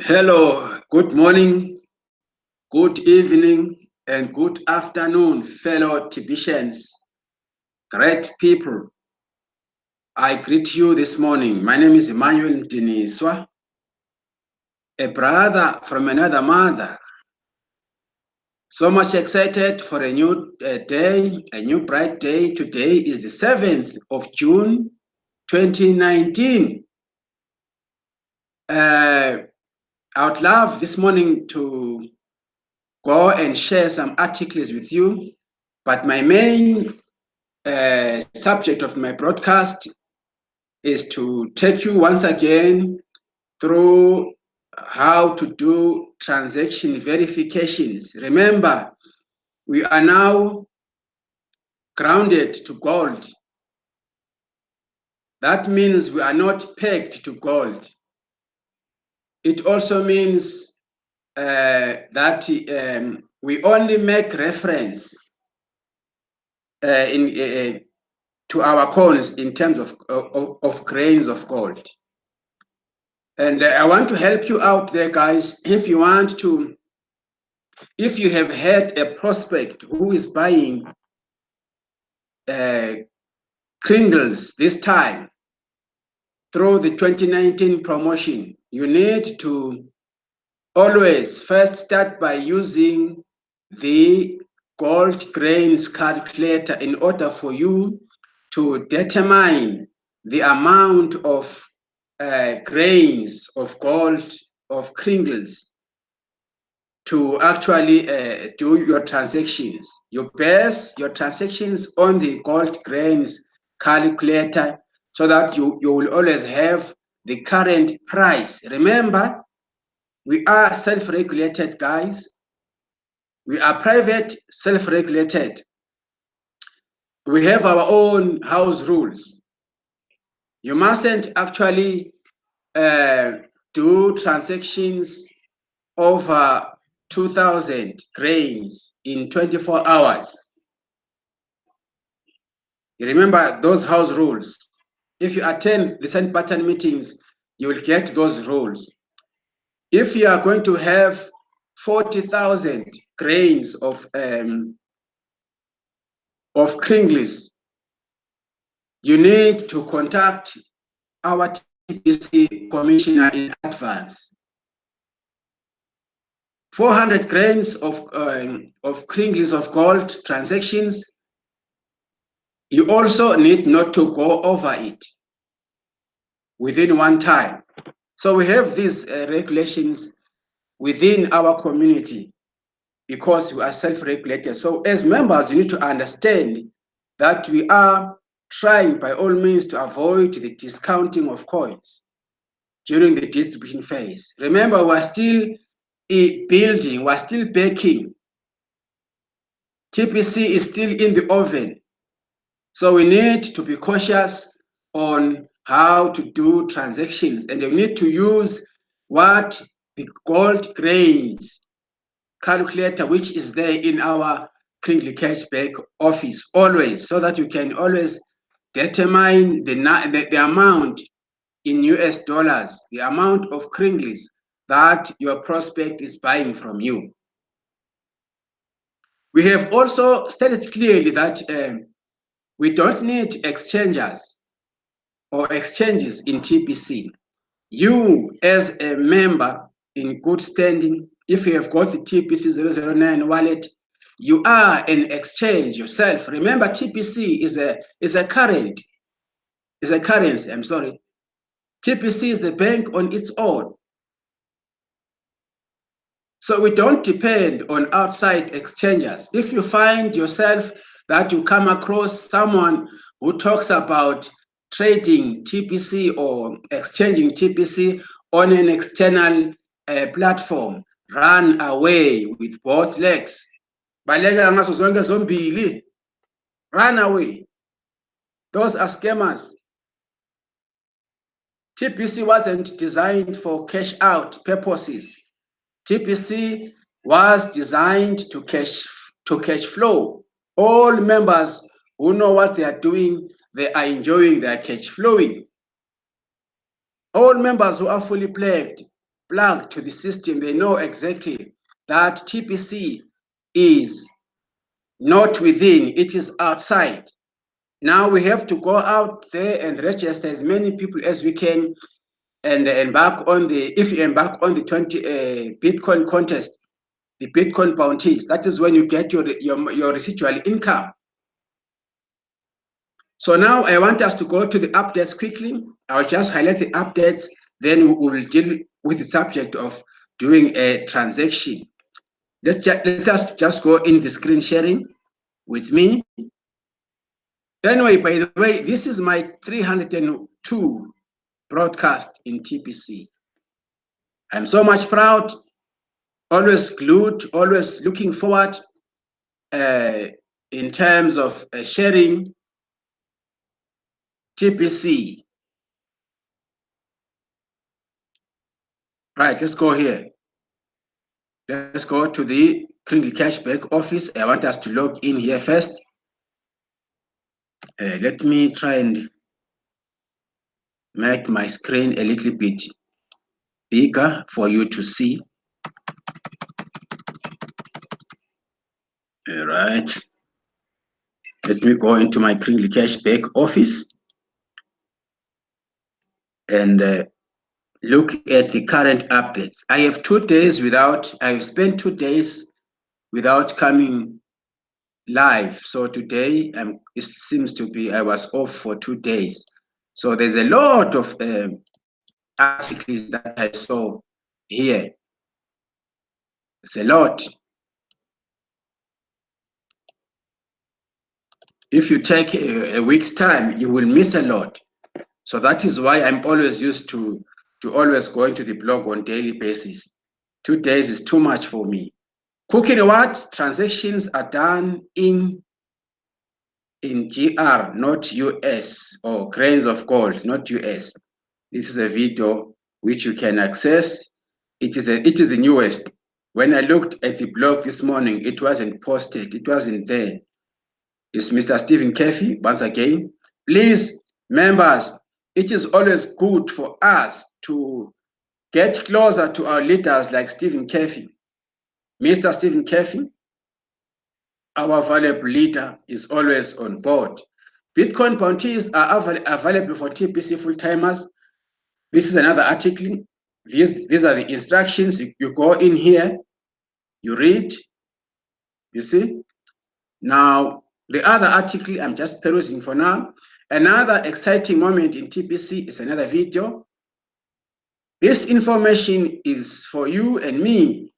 Hello, good morning, good evening, and good afternoon, fellow Tibetians, great people. I greet you this morning. My name is Emmanuel Mdiniswa, a brother from another mother. So much excited for a new day, a new bright day. Today is the 7th of June, 2019. I would love this morning to go and share some articles with you, but my main subject of my broadcast is to take you once again through how to do transaction verifications. Remember, we are now grounded to gold. That means we are not pegged to gold. It also means that we only make reference to our coins in terms of grains of gold. And I want to help you out there, guys. If you have had a prospect who is buying Kringles this time through the 2019 promotion, you need to always first start by using the gold grains calculator in order for you to determine the amount of grains of gold of Kringles to actually do your transactions. You base your transactions on the gold grains calculator so that you will always have the current price. Remember, we are self-regulated, guys. We are private, self-regulated. We have our own house rules. You mustn't actually do transactions over 2,000 grains in 24 hours. You remember those house rules. If you attend the St. Pattern meetings, you will get those rules. If you are going to have 40,000 grains of Kringles, you need to contact our TBC commissioner in advance. 400 grains of Kringles of gold transactions, you also need not to go over it within one time. So we have these regulations within our community because we are self-regulated. So as members, you need to understand that we are trying by all means to avoid the discounting of coins during the distribution phase. Remember, we're still building, we're still baking. TPC is still in the oven. So we need to be cautious on how to do transactions, and we need to use what the gold grains calculator, which is there in our Kringle Cashback office always, so that you can always determine the amount in US dollars, the amount of Kringles that your prospect is buying from you. We have also stated clearly that we don't need exchanges or exchanges in TPC. You, as a member in good standing, if you have got the TPC 009 wallet, you are an exchange yourself. Remember, TPC is a currency. I'm sorry. TPC is the bank on its own. So we don't depend on outside exchanges. If you find yourself that you come across someone who talks about trading TPC or exchanging TPC on an external platform, run away with both legs. Baleka ngazo zonke zombili. Run away. Those are scammers. TPC wasn't designed for cash out purposes. TPC was designed to cash flow. All members who know what they are doing, they are enjoying their cash flowing. All members who are fully plagued, plugged to the system, they know exactly that TPC is not within, it is outside. Now we have to go out there and register as many people as we can and embark on the, if you embark on the 20 Bitcoin contest, the Bitcoin bounties, that is when you get your residual income. So now I want us to go to the updates quickly. I'll just highlight the updates, then we will deal with the subject of doing a transaction. Let us just go in the screen sharing with me. Anyway, by the way, this is my 302 broadcast in TPC. I'm so much proud, always glued, always looking forward in terms of sharing TPC. Right, let's go here. Let's go to the Kringle Cashback office. I want us to log in here first. Let me try and make my screen a little bit bigger for you to see. All right. Let me go into my Kringle Cashback office and look at the current updates. I have 2 days without, I've spent 2 days without coming live. So today it seems to be, I was off for 2 days. So there's a lot of articles that I saw here. It's a lot. If you take a week's time, you will miss a lot. So that is why I'm always used to always going to the blog on daily basis. 2 days is too much for me. Cooking what? Transactions are done in GR, not US, or grains of gold, not US. This is a video which you can access. It is the newest. When I looked at the blog this morning, it wasn't posted. It wasn't there. It's Mr. Stephen Kefi once again. Please, members, it is always good for us to get closer to our leaders like Stephen Kefi. Mr. Stephen Kefi, our valuable leader, is always on board. Bitcoin bounties are available for TPC full-timers. This is another article. These are the instructions. You go in here, you read, you see. Now, the other article I'm just perusing for now. Another exciting moment in TPC is another video. This information is for you and me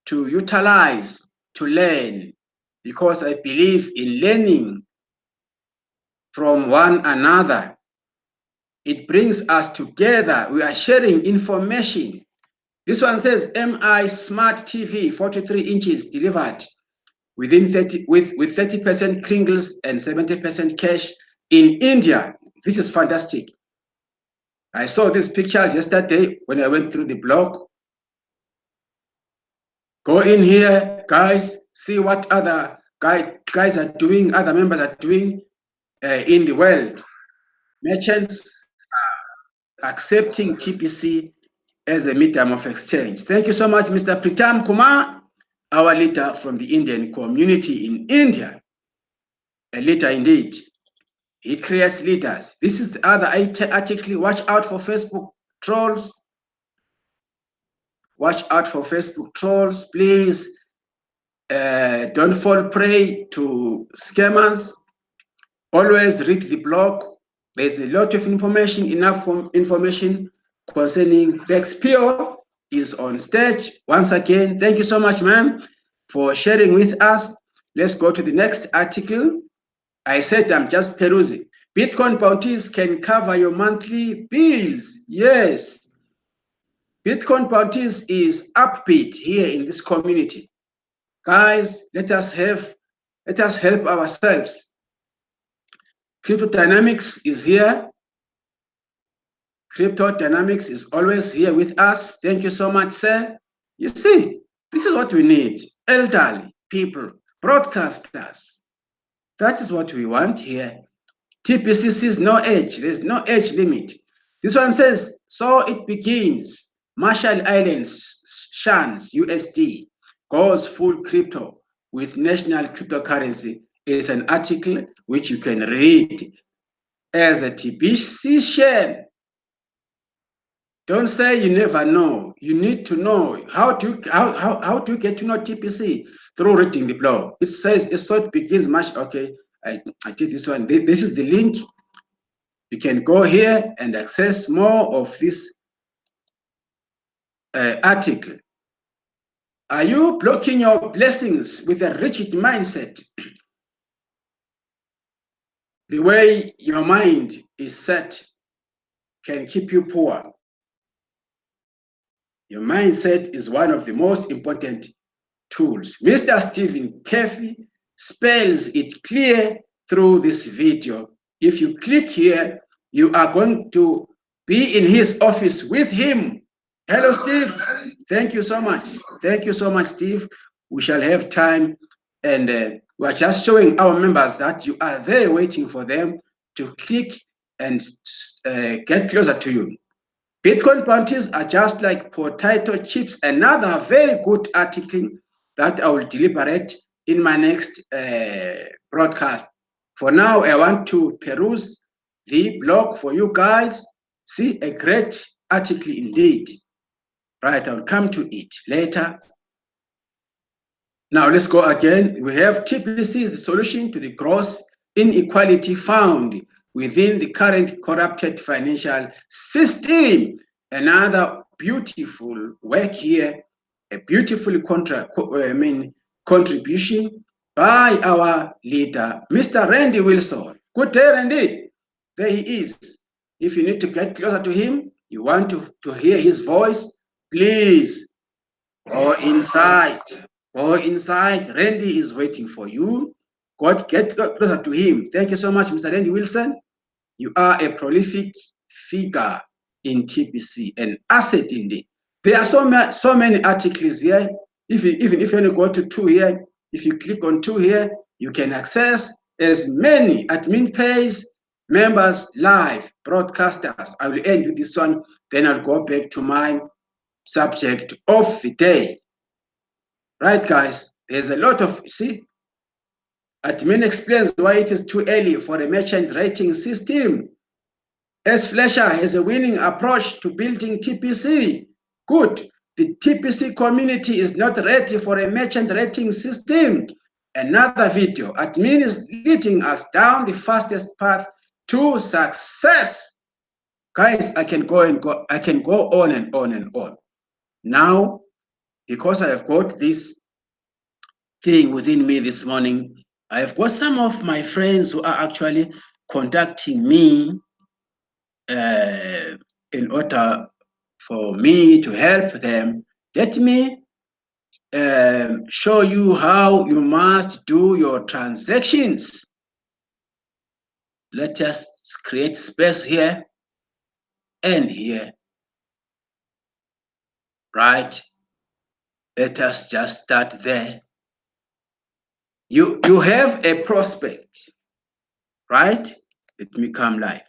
to utilize, to learn, because I believe in learning from one another. It brings us together. We are sharing information. This one says MI Smart TV, 43 inches delivered within 30 with 30% Kringles and 70% cash in India. This is fantastic. I saw these pictures yesterday when I went through the blog. Go in here, guys, see what other guys are doing, other members are doing in the world. Merchants are accepting TPC as a medium of exchange. Thank you so much, Mr. Pritam Kumar, our leader from the Indian community in India. A leader indeed. He creates leaders. This is the other article. Watch out for Facebook trolls. Watch out for Facebook trolls. Please don't fall prey to scammers. Always read the blog. There's a lot of information, enough information concerning the XPO is on stage. Once again, thank you so much, ma'am, for sharing with us. Let's go to the next article. I said I'm just perusing. Bitcoin bounties can cover your monthly bills. Yes. Bitcoin bounties is upbeat here in this community. Guys, let us help ourselves. Crypto Dynamics is here. Crypto Dynamics is always here with us. Thank you so much, sir. You see, this is what we need. Elderly people, broadcasters. That is what we want here. TPC sees no age. There's no age limit. This one says, so it begins. Marshall Islands shuns USD, goes full crypto with national cryptocurrency. Is an article which you can read as a TPC. Don't say you never know. You need to know. How do you get to know TPC? Through reading the blog. It says a sort begins March. Okay, I did this one. This is the link. You can go here and access more of this article. Are you blocking your blessings with a rigid mindset? The way your mind is set can keep you poor. Your mindset is one of the most important tools. Mr. Stephen Kefi spells it clear through this video. If you click here, you are going to be in his office with him. Hello, Steve. Thank you so much. Thank you so much, Steve. We shall have time, and we are just showing our members that you are there waiting for them to click and get closer to you. Bitcoin bounties are just like potato chips. Another very good article that I will deliberate in my next broadcast. For now, I want to peruse the blog for you guys. See, a great article indeed. Right, I'll come to it later. Now let's go again. We have TPC is the solution to the gross inequality found within the current corrupted financial system. Another beautiful work here, a beautiful contribution by our leader, Mr. Randy Wilson. Good day, Randy. There he is. If you need to get closer to him, you want to hear his voice, please go inside. Go inside. Randy is waiting for you. God, get closer to him. Thank you so much, Mr. Randy Wilson. You are a prolific figure in TPC, an asset indeed. There are so many articles here. Even if you only go to 2 here, if you click on 2 here, you can access as many admin pays, members, live broadcasters. I will end with this one, then I'll go back to my subject of the day. Right, guys? There's a lot of, see, admin explains why it is too early for a merchant rating system. S. Fletcher has a winning approach to building TPC. Good. The TPC community is not ready for a merchant rating system. Another video. Admin is leading us down the fastest path to success. Guys, I can go on and on and on. Now, because I have got this thing within me this morning, I have got some of my friends who are actually contacting me in order for me to help them. Let me show you how you must do your transactions. Let us create space here and here. Right? Let us just start there. You have a prospect, right? Let me come live.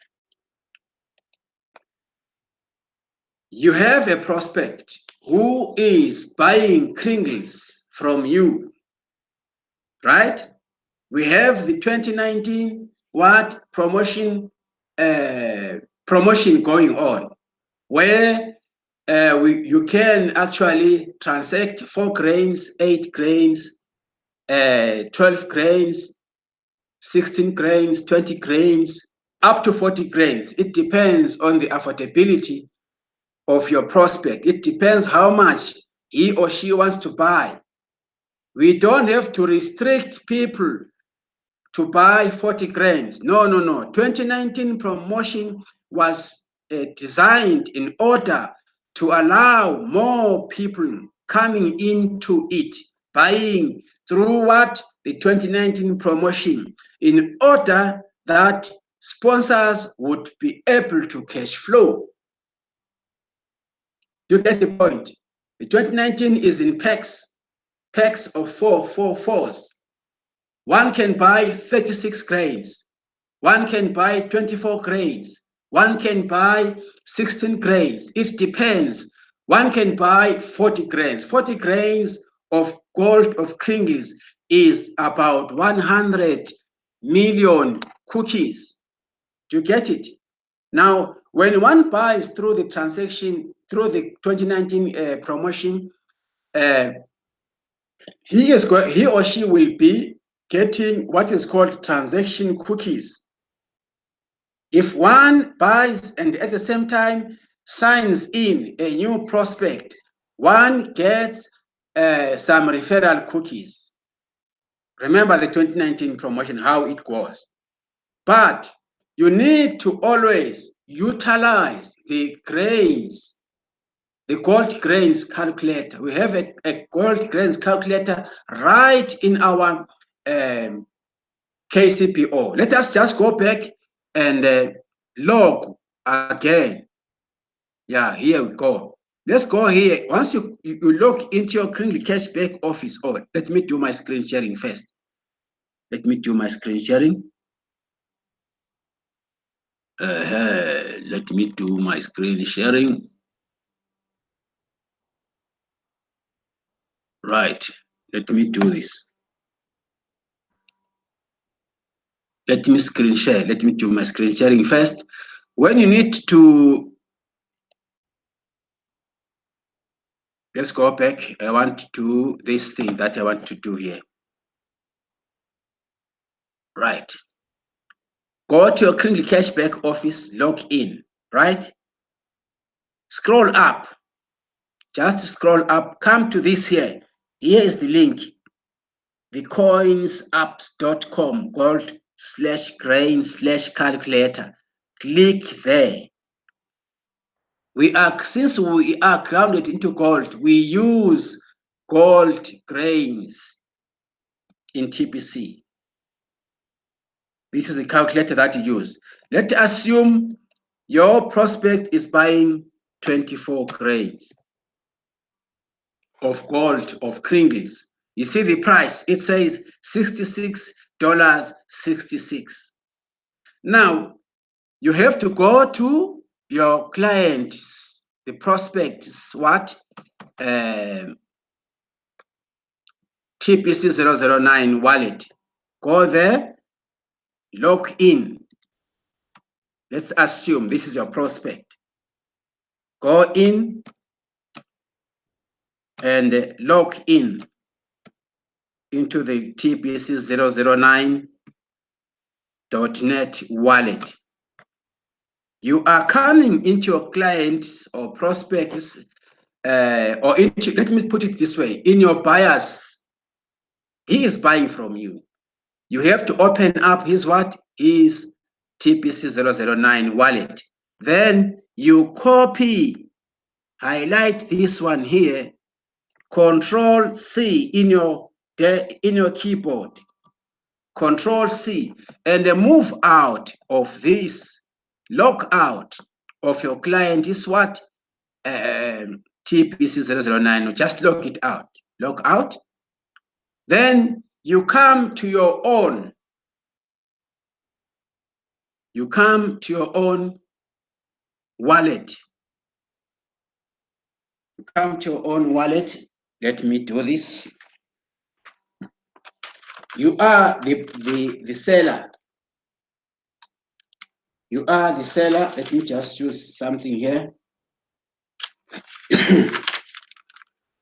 You have a prospect who is buying Kringles from you, right? We have the 2019 promotion going on, where you can actually transact 4 grains, 8 grains, 12 grains, 16 grains, 20 grains, up to 40 grains. It depends on the affordability of your prospect. It depends how much he or she wants to buy. We don't have to restrict people to buy 40 grains. No. 2019 promotion was designed in order to allow more people coming into it, buying through the 2019 promotion, in order that sponsors would be able to cash flow. You get the point. The 2019 is in packs of 4. One can buy 36 grains. One can buy 24 grains. One can buy 16 grains. It depends one can buy 40 grains. 40 grains of gold of Kringles is about 100 million cookies. Do you get it? Now, when one buys through the transaction, through the 2019 promotion, he or she will be getting what is called transaction cookies. If one buys and at the same time signs in a new prospect, one gets some referral cookies. Remember the 2019 promotion, how it goes. But you need to always utilize the grains, the gold grains calculator. We have a gold grains calculator right in our kcbo. Let us just go back and log again. Yeah, here we go. Let's go here. Once you log into your Kringly Cashback office, let me do my screen sharing first. Let me do my screen sharing. Let me do my screen sharing. Right, let me do this. Let me screen share. Let me do my screen sharing first. When you need to, let's go back. I want to do this thing that I want to do here. Right. Go to your Kringly Cashback office, log in, right? Scroll up. Just scroll up, come to this here. Here is the link. thecoinsapps.com gold/grain/calculator. Click there. Since we are grounded into gold, we use gold grains in TPC. This is the calculator that you use. Let's assume your prospect is buying 24 grains of gold of Kringles. You see the price, it says $66.66. Now, you have to go to your client, the prospect's what? TPC 009 wallet. Go there, log in. Let's assume this is your prospect. Go in and log in into the TPC 009.net wallet. You are coming into your clients or prospects, or into, let me put it this way, in your buyers. He is buying from you. You have to open up his what? His TPC 009 wallet. Then you copy, highlight this one here, Control C in your keyboard, Control C, and move out of this, log out of your client is what? TPC 009, just log it out, log out. Then you come to your own, wallet. You come to your own wallet. Let me do this. You are the seller. You are the seller. Let me just choose something here.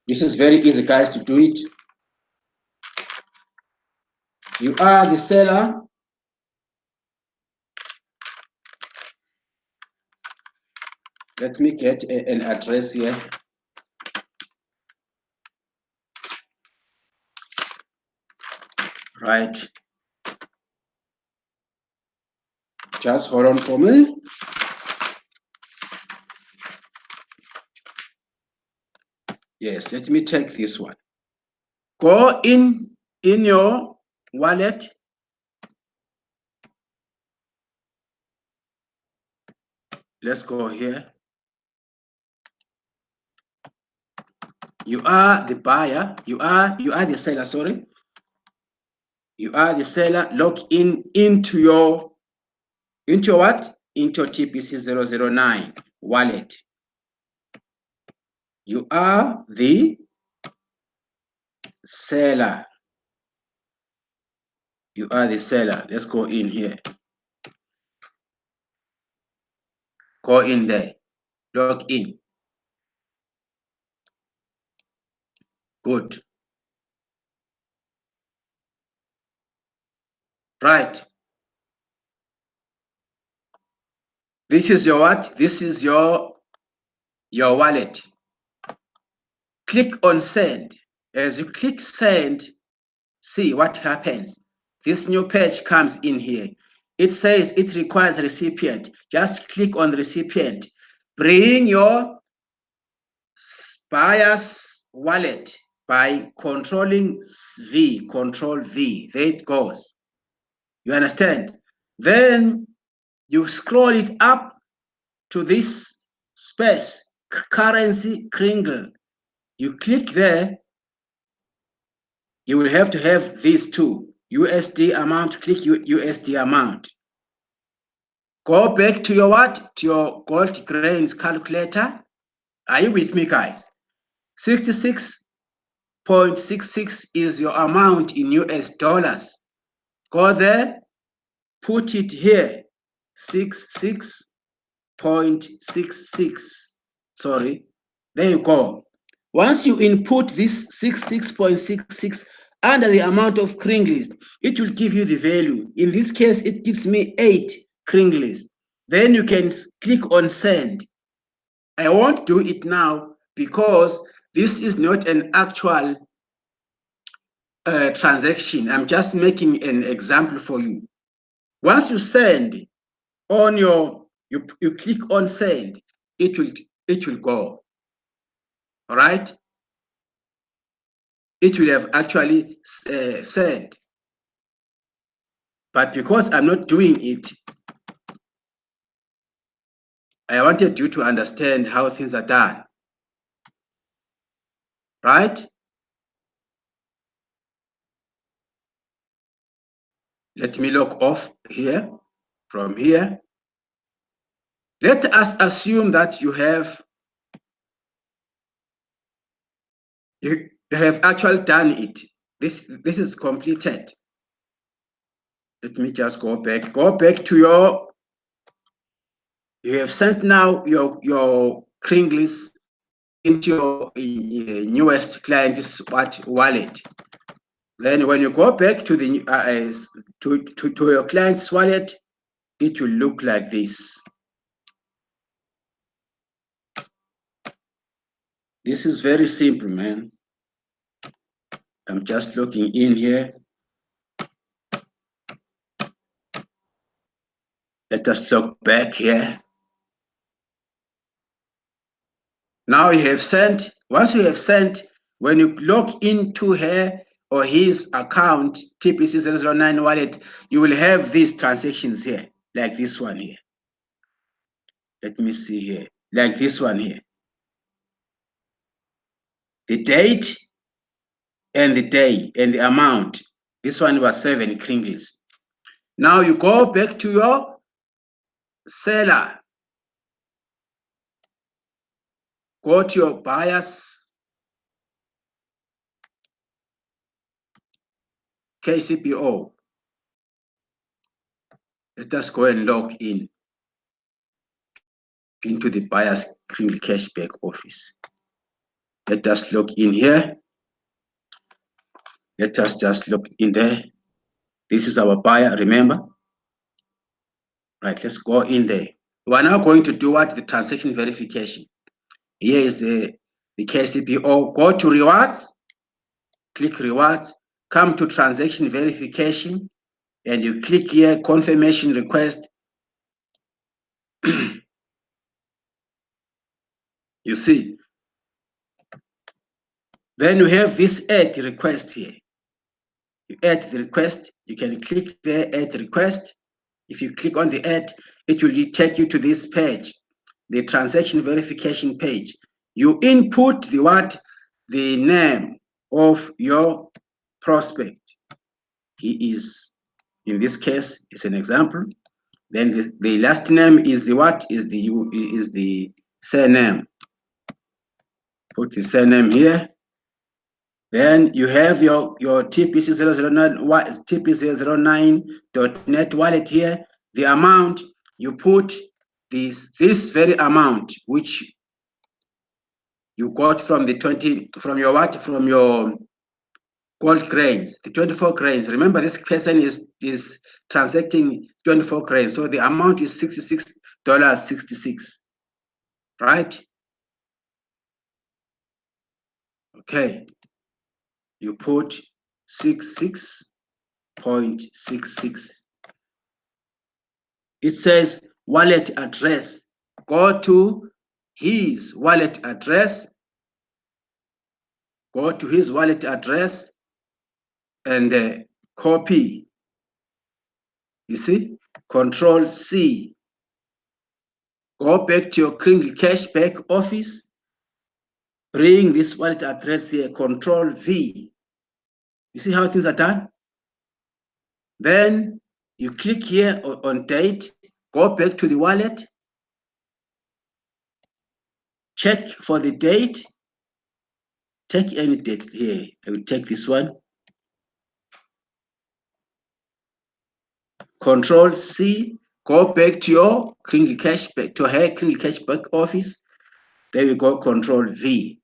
This is very easy, guys, to do it. You are the seller. Let me get an address here. Right. Just hold on for me. Yes, let me take this one. Go in your wallet. Let's go here. You are the buyer. You are the seller, sorry. You are the seller. Log in into your what? Into TPC 009 wallet. You are the seller. You are the seller. Let's go in here. Go in there. Log in. Good. Right. This is your what? This is your wallet. Click on send. As you click send, see what happens. This new page comes in here. It says it requires recipient. Just click on recipient. Bring your buyer's wallet by controlling V, control V. There it goes. You understand? Then you scroll it up to this space, currency kringle. You click there. You will have to have these two. USD amount, click USD amount. Go back to your what? To your gold grains calculator. Are you with me, guys? 66.66 is your amount in US dollars. Go there, put it here. 66.66. Sorry. There you go. Once you input this 66.66 under the amount of kringles, it will give you the value. In this case, it gives me 8 kringles. Then you can click on send. I won't do it now because this is not an actual transaction. I'm just making an example for you. Once you send on your, you click on send, it will go. All right? It will have actually sent. But because I'm not doing it, I wanted you to understand how things are done. Right? Let me log off here, from here. Let us assume that you have actually done it. This is completed. Let me just go back. Go back to your, you have sent now your kringles into your newest client's wallet. Then when you go back to the to your client's wallet, it will look like this. This is very simple, man. I'm just looking in here. Let us look back here. Now you have sent, once you have sent, when you log into her or his account, TPC009 wallet, you will have these transactions here, like this one here. Let me see here, like this one here. The date and the day and the amount. This one was 7 kringles. Now you go back to your seller. Go to your buyers, kcbo. Let us go and log in into the buyer's kringle cashback office. Let us log in here. Let us just look in there. This is our buyer, remember? Right, let's go in there. We are now going to do what? The transaction verification. Here is the kcbo. Go to rewards, click rewards, come to transaction verification, and you click here, confirmation request. You see. Then you have this add request here. You add the request, you can click there, add request. If you click on the add, it will take you to this page, the transaction verification page. You input the name of your prospect. He is, in this case, is an example. Then the last name is the what? Is the surname. Put the surname here. Then you have your TPC009 TPC09.net wallet here. The amount you put this very amount which you got from the from your gold grains, the 24 grains. Remember, this person is transacting 24 grains, so the amount is $66.66, right? Okay, you put 66.66. It says wallet address. Go to his wallet address. Go to his wallet address and copy. You see, Control C. Go back to your Kringle Cashback office. Bring this wallet address here. Control V. You see how things are done? Then you click here on date. Go back to the wallet. Check for the date. Take any date here. I will take this one. Control C, go back to your Kringle Cashback, to her Kringle Cashback office. There we go, Control V.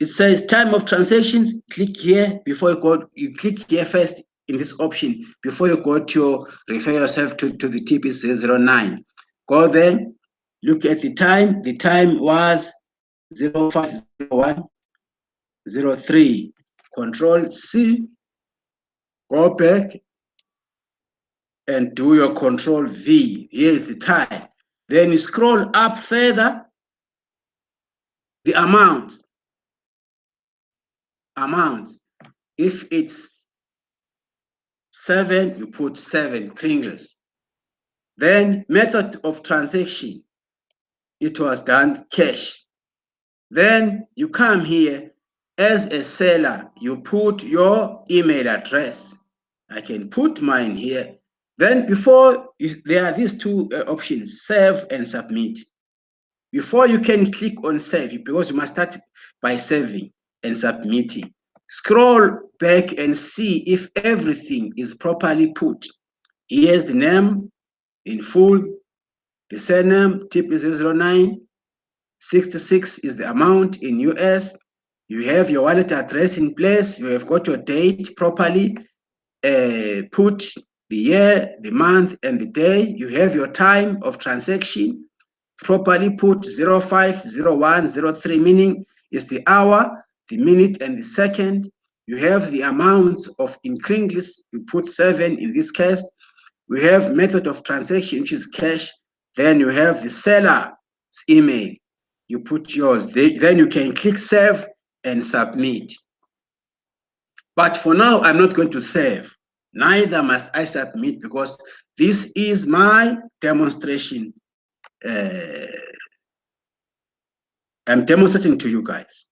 It says time of transactions. Click here before you go. You click here first in this option before you go to refer yourself to the TPC09. Go there, look at the time. The time was 050103. Control C, go back and do your Control V. Here is the time. Then you scroll up further, the amount. If it's 7, you put 7 Kringles. Then method of transaction, it was done cash. Then you come here as a seller, you put your email address. I can put mine here. Then there are these two options, save and submit. Before you can click on save, because you must start by saving and submitting. Scroll back and see if everything is properly put. Here's the name in full, the surname, TPC09, 66 is the amount in US. You have your wallet address in place. You have got your date properly put, the year, the month, and the day. You have your time of transaction properly put, 050103, meaning is the hour, the minute, and the second. You have the amounts of in Kringles, you put 7 in this case. We have method of transaction, which is cash. Then you have the seller's email. You put yours. Then you can click save and submit. But for now, I'm not going to save. Neither must I submit, because this is my demonstration. I'm demonstrating to you guys.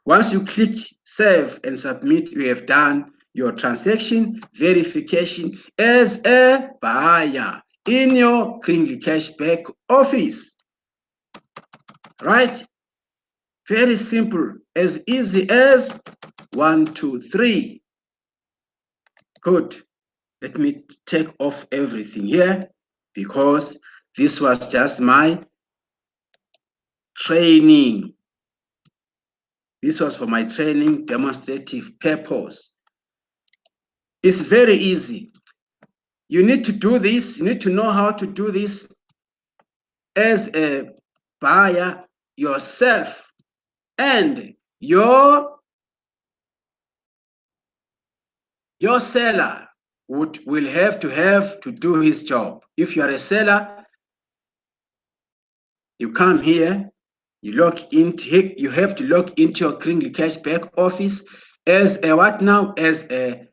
Once you click save and submit, you have done your transaction verification as a buyer in your Kringle Cashback office. Right? Very simple, as easy as 1, 2, 3. Good. Let me take off everything here, because this was just my training. This was for my training demonstrative purpose. It's very easy. You need to do this. You need to know how to do this as a buyer yourself, and your seller will have to do his job. If you are a seller, you come here, you have to log into your Kringle Cashback office as a what now? As a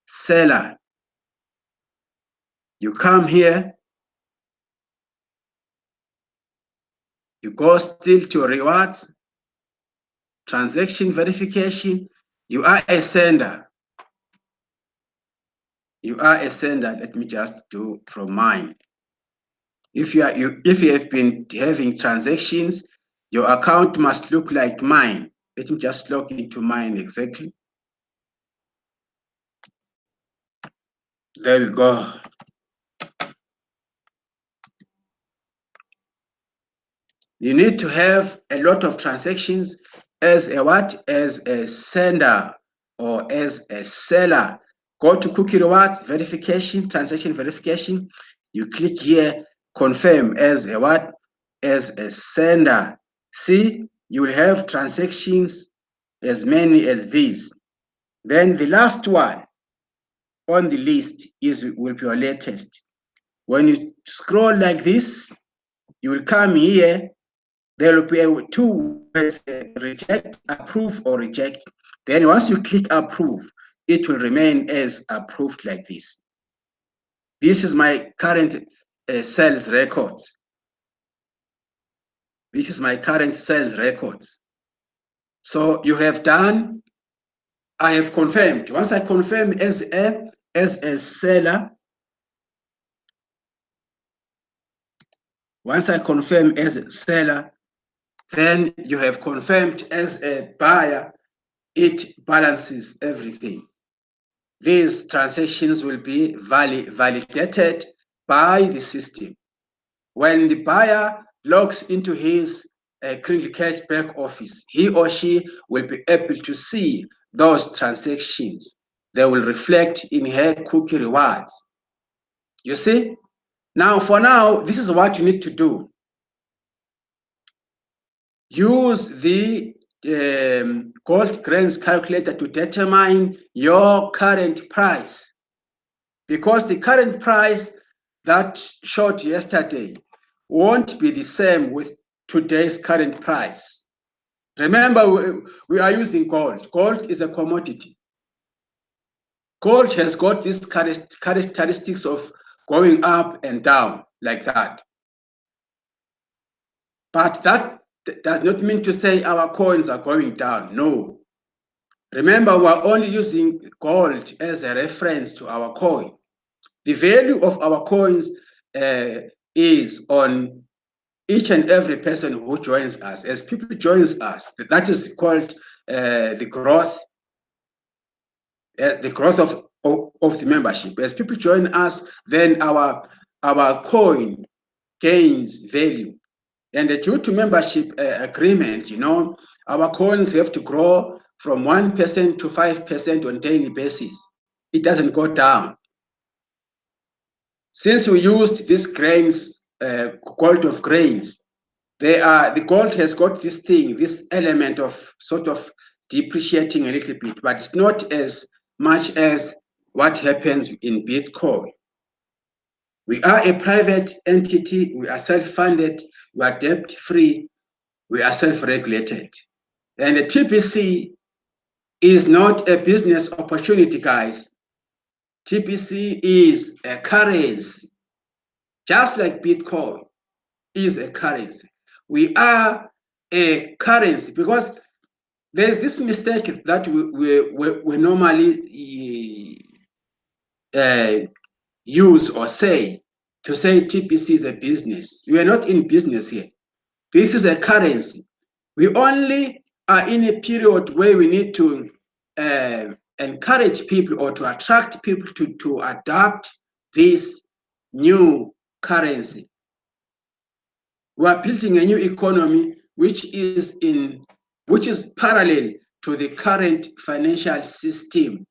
seller. You come here, you go still to rewards, transaction verification. You are a sender. You are a sender. Let me just do from mine. If you have been having transactions, Your account must look like mine. Let me just log into mine exactly. There we go. You need to have a lot of transactions as a what? As a sender or as a seller. Go to cookie rewards, verification, transaction verification. You click here, confirm as a what? As a sender. See, you will have transactions as many as these. Then the last one on the list will be your latest. When you scroll like this, you will come here. There will be two words, reject, approve, or reject. Then once you click approve, it will remain as approved like this. This is my current sales records. This is my current sales records. So you have done, I have confirmed. Once I confirm as a seller, once I confirm as a seller, then you have confirmed as a buyer. It balances everything. These transactions will be validated by the system. When the buyer logs into his Crinkle Cash back office, he or she will be able to see those transactions. They will reflect in her cookie rewards. You see? Now, for now, this is what you need to do. Use the gold grains calculator to determine your current price, because the current price that showed yesterday won't be the same with today's current price. Remember, we are using gold. Gold is a commodity. Gold has got these characteristics of going up and down like that. But that does not mean to say our coins are going down. No. Remember, we're only using gold as a reference to our coin. The value of our coins is on each and every person who joins us. As people joins us, that is called the growth of the membership. As people join us, then our coin gains value. And due to membership agreement, you know, our coins have to grow from 1% to 5% on daily basis. It doesn't go down. Since we used these grains, gold of grains, the gold has got this thing, this element of sort of depreciating a little bit, but it's not as much as what happens in Bitcoin. We are a private entity, we are self-funded, we are debt-free, we are self-regulated. And the TPC is not a business opportunity, guys. TPC is a currency, just like Bitcoin is a currency. We are a currency because there's this mistake that we normally use or say, to say TPC is a business. We are not in business here. This is a currency. We only are in a period where we need to encourage people or to attract people to adopt this new currency. We are building a new economy which is parallel to the current financial system.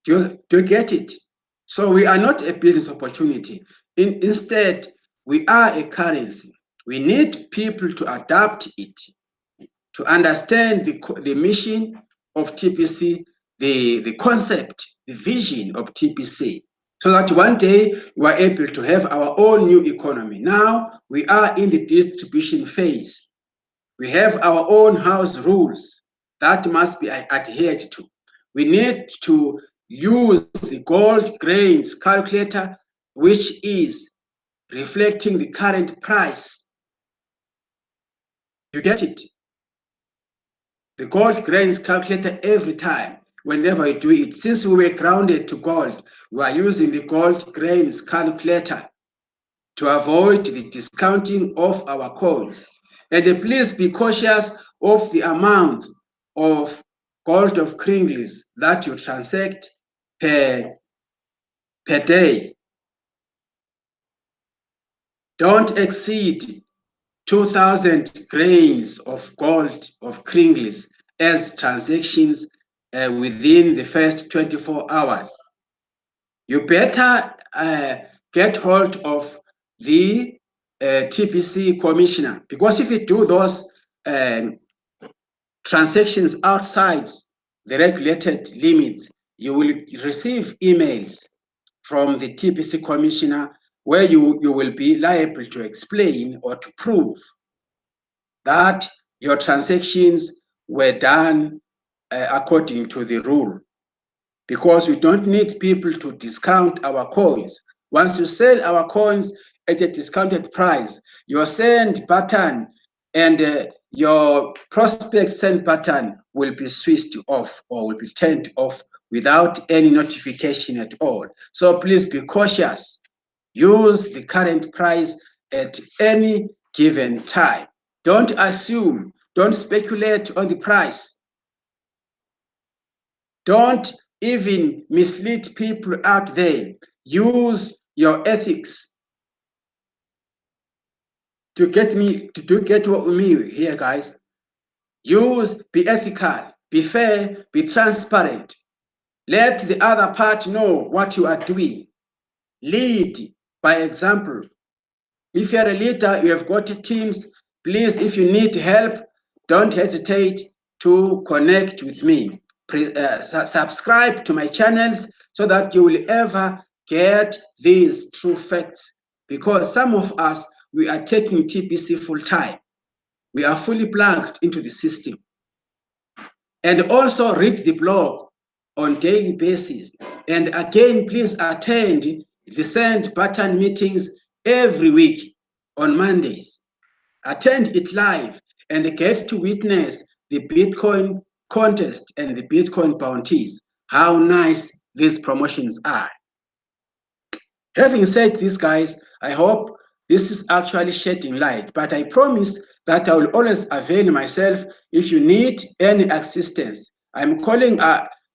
Do you get it? So we are not a business opportunity. Instead, we are a currency. We need people to adapt it, to understand the mission of TPC, the concept, the vision of TPC, so that one day we are able to have our own new economy. Now we are in the distribution phase. We have our own house rules that must be adhered to. We need to use the gold grains calculator, which is reflecting the current price. You get it? The gold grains calculator every time, whenever you do it. Since we were grounded to gold, we are using the gold grains calculator to avoid the discounting of our coins. And please be cautious of the amount of gold of Kringles that you transact per day. Don't exceed 2,000 grains of gold of Kringles as transactions within the first 24 hours. You better get hold of the TPC commissioner, because if you do those transactions outside the regulated limits, you will receive emails from the TPC commissioner where you will be liable to explain or to prove that your transactions were done according to the rule. Because we don't need people to discount our coins. Once you sell our coins at a discounted price, your send button and your prospect send button will be switched off or will be turned off without any notification at all. So please be cautious. Use the current price at any given time. Don't assume, don't speculate on the price. Don't even mislead people out there. Use your ethics to get me here, guys. Be ethical, be fair, be transparent. Let the other party know what you are doing. Lead by example. If you're a leader, you have got teams. Please, if you need help, don't hesitate to connect with me. Subscribe to my channels so that you will ever get these true facts. Because some of us, we are taking TPC full time. We are fully plugged into the system. And also read the blog on daily basis. And again, please attend the send button meetings every week on Mondays. Attend it live and get to witness the Bitcoin contest and the Bitcoin bounties. How nice these promotions are. Having said this, guys, I hope this is actually shedding light, but I promise that I will always avail myself if you need any assistance. I'm calling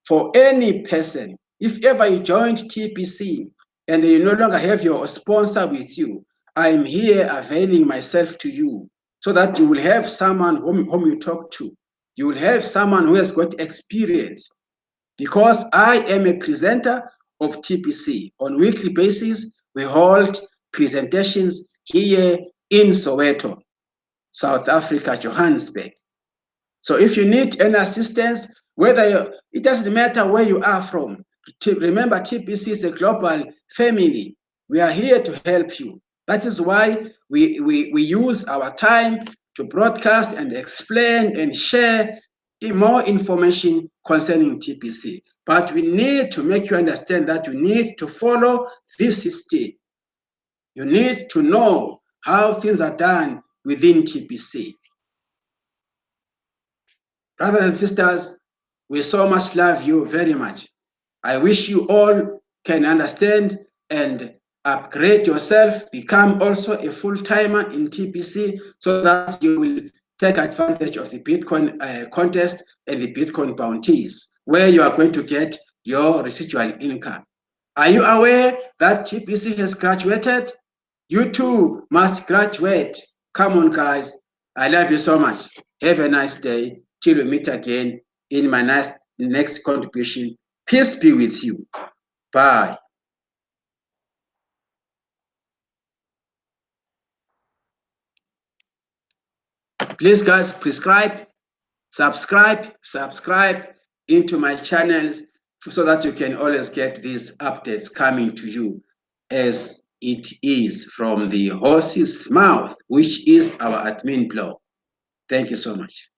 for any person. If ever you joined TPC and you no longer have your sponsor with you, I'm here availing myself to you so that you will have someone whom you talk to. You will have someone who has got experience, because I am a presenter of TPC. On weekly basis, we hold presentations here in Soweto, South Africa, Johannesburg. So if you need any assistance, it doesn't matter where you are from. Remember, TPC is a global family. We are here to help you. That is why we use our time to broadcast and explain and share more information concerning TPC. But we need to make you understand that you need to follow this system. You need to know how things are done within TPC. Brothers and sisters, we so much love you very much. I wish you all can understand and upgrade yourself, become also a full-timer in TPC so that you will take advantage of the Bitcoin contest and the Bitcoin bounties, where you are going to get your residual income. Are you aware that TPC has graduated? You too must graduate. Come on, guys. I love you so much. Have a nice day. Till we meet again in my next contribution. Peace be with you. Bye. Please, guys, subscribe into my channels so that you can always get these updates coming to you as it is from the horse's mouth, which is our admin blog. Thank you so much.